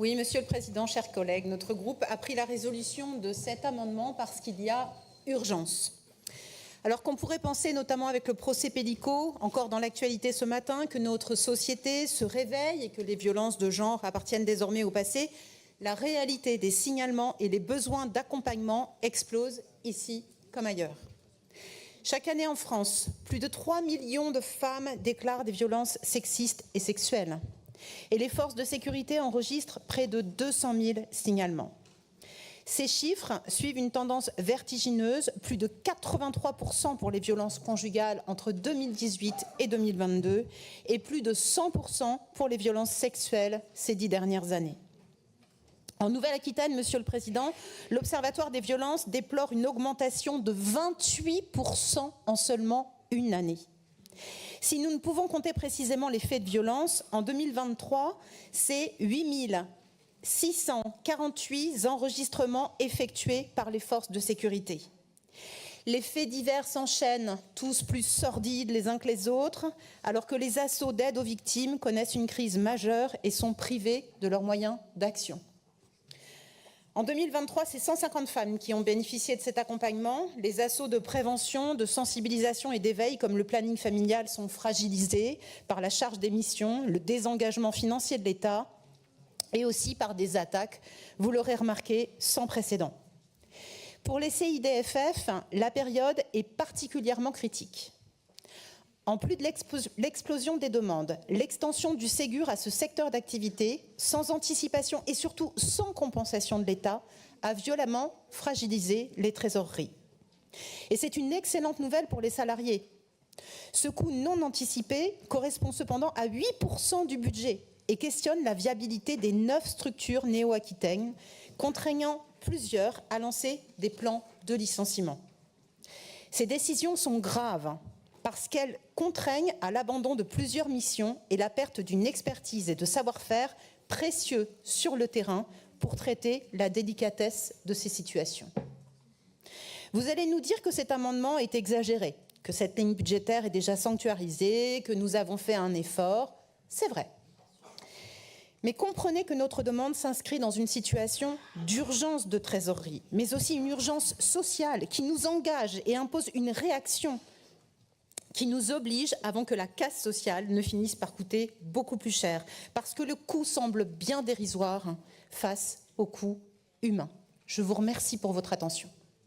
Oui, Monsieur le Président, chers collègues, notre groupe a pris la résolution de cet amendement parce qu'il y a urgence. Alors qu'on pourrait penser, notamment avec le procès Pellicot, encore dans l'actualité ce matin, que notre société se réveille et que les violences de genre appartiennent désormais au passé, la réalité des signalements et les besoins d'accompagnement explosent ici comme ailleurs. Chaque année en France, plus de 3 millions de femmes déclarent des violences sexistes et sexuelles. Et les forces de sécurité enregistrent près de 200 000 signalements. Ces chiffres suivent une tendance vertigineuse, plus de 83% pour les violences conjugales entre 2018 et 2022 et plus de 100% pour les violences sexuelles ces 10 dernières années. En Nouvelle-Aquitaine, Monsieur le Président, l'Observatoire des violences déplore une augmentation de 28% en seulement une année. Si nous ne pouvons compter précisément les faits de violence, en 2023, c'est 8 648 enregistrements effectués par les forces de sécurité. Les faits divers s'enchaînent, tous plus sordides les uns que les autres, alors que les assos d'aide aux victimes connaissent une crise majeure et sont privés de leurs moyens d'action. En 2023, c'est 150 femmes qui ont bénéficié de cet accompagnement. Les assos de prévention, de sensibilisation et d'éveil, comme le planning familial, sont fragilisés par la charge des missions, le désengagement financier de l'État et aussi par des attaques, vous l'aurez remarqué, sans précédent. Pour les CIDFF, la période est particulièrement critique. En plus de l'explosion des demandes, l'extension du Ségur à ce secteur d'activité, sans anticipation et surtout sans compensation de l'État, a violemment fragilisé les trésoreries. Et c'est une excellente nouvelle pour les salariés. Ce coût non anticipé correspond cependant à 8% du budget et questionne la viabilité des 9 structures néo-aquitaines, contraignant plusieurs à lancer des plans de licenciement. Ces décisions sont graves, parce qu'elles contraignent à l'abandon de plusieurs missions et la perte d'une expertise et de savoir-faire précieux sur le terrain pour traiter la délicatesse de ces situations. Vous allez nous dire que cet amendement est exagéré, que cette ligne budgétaire est déjà sanctuarisée, que nous avons fait un effort. C'est vrai. Mais comprenez que notre demande s'inscrit dans une situation d'urgence de trésorerie, mais aussi une urgence sociale qui nous engage et impose une réaction qui nous oblige avant que la casse sociale ne finisse par coûter beaucoup plus cher, parce que le coût semble bien dérisoire face au coût humain. Je vous remercie pour votre attention.